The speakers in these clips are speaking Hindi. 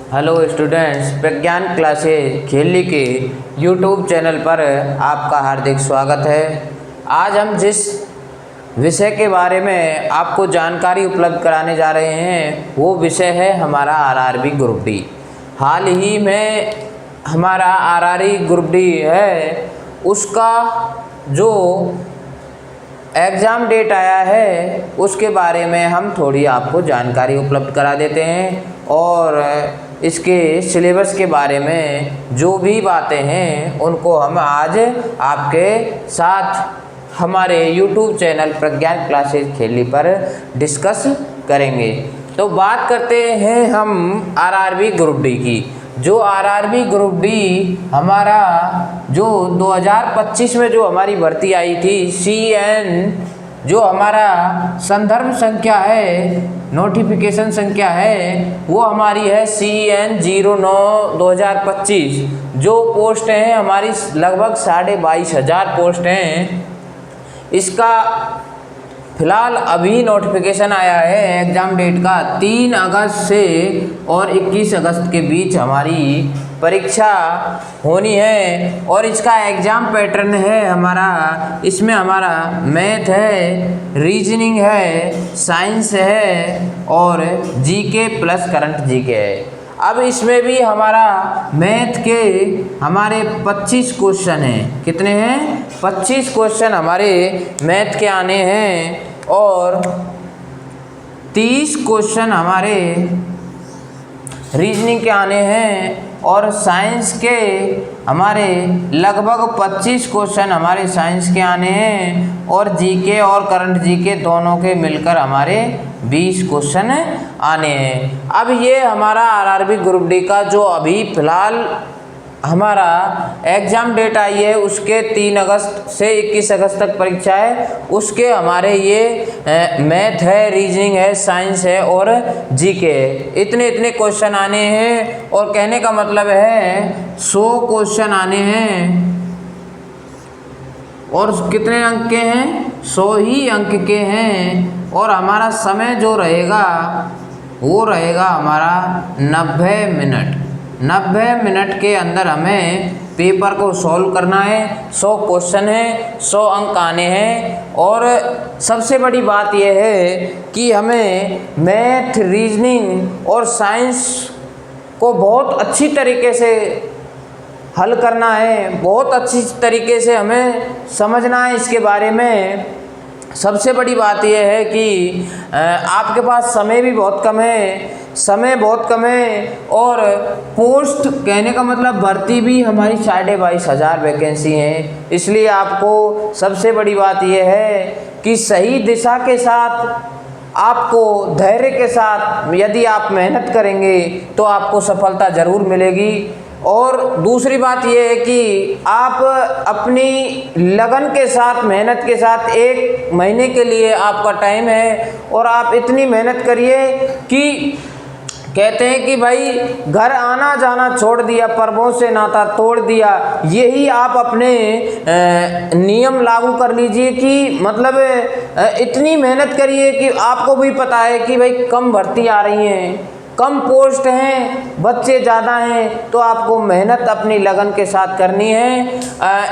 हेलो स्टूडेंट्स, प्रज्ञान क्लासेज खेली के यूट्यूब चैनल पर आपका हार्दिक स्वागत है। आज हम जिस विषय के बारे में आपको जानकारी उपलब्ध कराने जा रहे हैं वो विषय है हमारा आरआरबी ग्रुप डी। हाल ही में हमारा आरआरबी ग्रुप डी है, उसका जो एग्ज़ाम डेट आया है उसके बारे में हम थोड़ी आपको जानकारी उपलब्ध करा देते हैं और इसके सिलेबस के बारे में जो भी बातें हैं उनको हम आज आपके साथ हमारे यूट्यूब चैनल प्रज्ञान क्लासेज खेली पर डिस्कस करेंगे। तो बात करते हैं हम आरआरबी ग्रुप डी की। जो आरआरबी ग्रुप डी हमारा जो 2025 में जो हमारी भर्ती आई थी CN, जो हमारा संदर्भ संख्या है, नोटिफिकेशन संख्या है, वो हमारी है CN 09/2025। जो पोस्ट हैं हमारी लगभग 22,500 पोस्ट हैं। इसका फिलहाल अभी नोटिफिकेशन आया है एग्ज़ाम डेट का 3 अगस्त से और 21 अगस्त के बीच हमारी परीक्षा होनी है। और इसका एग्ज़ाम पैटर्न है हमारा, इसमें हमारा मैथ है, रीजनिंग है, साइंस है और जीके प्लस करंट जीके है। अब इसमें भी हमारा मैथ के हमारे 25 क्वेश्चन हैं। कितने हैं? 25 क्वेश्चन हमारे मैथ के आने हैं और 30 क्वेश्चन हमारे रीजनिंग के आने हैं और साइंस के हमारे लगभग 25 क्वेश्चन हमारे साइंस के आने हैं और जीके और करंट जीके दोनों के मिलकर हमारे 20 क्वेश्चन आने हैं। अब ये हमारा आरआरबी ग्रुप डी का जो अभी फ़िलहाल हमारा एग्ज़ाम डेट आई है उसके 3 अगस्त से 21 अगस्त तक परीक्षा है। उसके हमारे ये मैथ है, रीजनिंग है, साइंस है और जीके है। इतने क्वेश्चन आने हैं और कहने का मतलब है 100 क्वेश्चन आने हैं और कितने अंक के हैं? 100 ही अंक के हैं। और हमारा समय जो रहेगा वो रहेगा हमारा 90 मिनट। 90 मिनट के अंदर हमें पेपर को सॉल्व करना है। 100 क्वेश्चन है, 100 अंक आने हैं। और सबसे बड़ी बात यह है कि हमें मैथ, रीजनिंग और साइंस को बहुत अच्छी तरीके से हल करना है, बहुत अच्छी तरीके से हमें समझना है इसके बारे में। सबसे बड़ी बात यह है कि आपके पास समय भी बहुत कम है, और पोस्ट कहने का मतलब भर्ती भी हमारी 22,500 वैकेंसी हैं। इसलिए आपको सबसे बड़ी बात यह है कि सही दिशा के साथ, आपको धैर्य के साथ यदि आप मेहनत करेंगे तो आपको सफलता ज़रूर मिलेगी। और दूसरी बात यह है कि आप अपनी लगन के साथ, मेहनत के साथ 1 महीने के लिए आपका टाइम है और आप इतनी मेहनत करिए कि कहते हैं कि भाई घर आना जाना छोड़ दिया, पर्वों से नाता तोड़ दिया। यही आप अपने नियम लागू कर लीजिए कि मतलब इतनी मेहनत करिए कि आपको भी पता है कि भाई कम भर्ती आ रही हैं, कम पोस्ट हैं, बच्चे ज़्यादा हैं, तो आपको मेहनत अपनी लगन के साथ करनी है।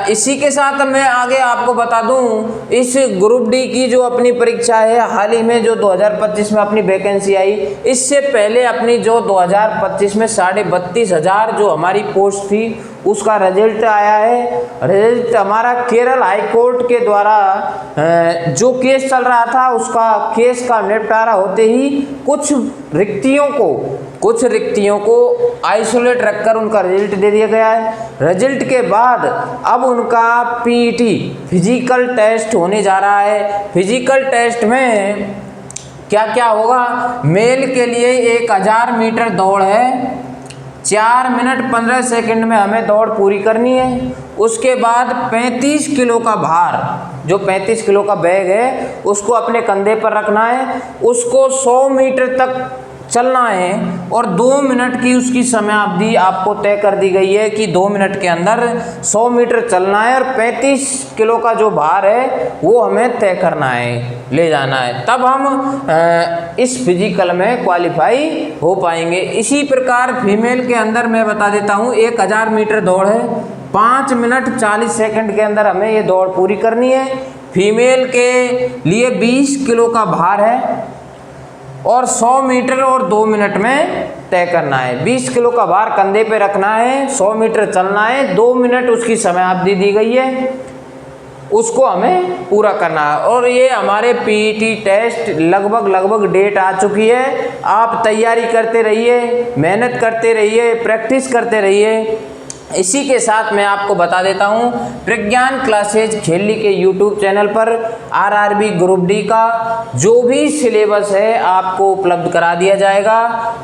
इसी के साथ मैं आगे आपको बता दूं, इस ग्रुप डी की जो अपनी परीक्षा है हाल ही में जो 2025 में अपनी वैकेंसी आई, इससे पहले अपनी जो 2025 में 32,500 जो हमारी पोस्ट थी उसका रिजल्ट आया है। रिजल्ट हमारा केरल हाई कोर्ट के द्वारा जो केस चल रहा था उसका केस का निपटारा होते ही कुछ रिक्तियों को आइसोलेट रखकर उनका रिजल्ट दे दिया गया है। रिजल्ट के बाद अब उनका PET फिजिकल टेस्ट होने जा रहा है। फिजिकल टेस्ट में क्या क्या होगा? मेल के लिए 1000 मीटर दौड़ है, 4 मिनट 15 सेकंड में हमें दौड़ पूरी करनी है। उसके बाद 35 किलो का भार, जो 35 किलो का बैग है उसको अपने कंधे पर रखना है। उसको 100 मीटर तक चलना है और 2 मिनट की उसकी समयावधि आपको तय कर दी गई है कि 2 मिनट के अंदर 100 मीटर चलना है और 35 किलो का जो भार है वो हमें तय करना है, ले जाना है, तब हम इस फिजिकल में क्वालिफाई हो पाएंगे। इसी प्रकार फीमेल के अंदर मैं बता देता हूँ 1000 मीटर दौड़ है, 5 मिनट 40 सेकंड के अंदर हमें ये दौड़ पूरी करनी है। फीमेल के लिए 20 किलो का भार है और 100 मीटर और 2 मिनट में तय करना है। 20 किलो का भार कंधे पे रखना है, 100 मीटर चलना है, 2 मिनट उसकी समयावधि दी गई है, उसको हमें पूरा करना है। और ये हमारे पीईटी टेस्ट लगभग डेट आ चुकी है। आप तैयारी करते रहिए, मेहनत करते रहिए, प्रैक्टिस करते रहिए। इसी के साथ मैं आपको बता देता हूँ प्रज्ञान क्लासेज खेली के यूट्यूब चैनल पर आरआरबी ग्रुप डी का जो भी सिलेबस है आपको उपलब्ध करा दिया जाएगा।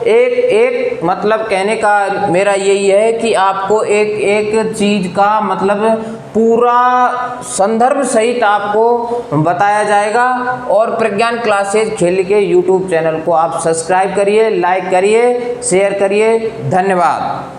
एक मतलब कहने का मेरा यही है कि आपको एक चीज़ का मतलब पूरा संदर्भ सहित आपको बताया जाएगा। और प्रज्ञान क्लासेज खेली के यूट्यूब चैनल को आप सब्सक्राइब करिए, लाइक करिए, शेयर करिए। धन्यवाद।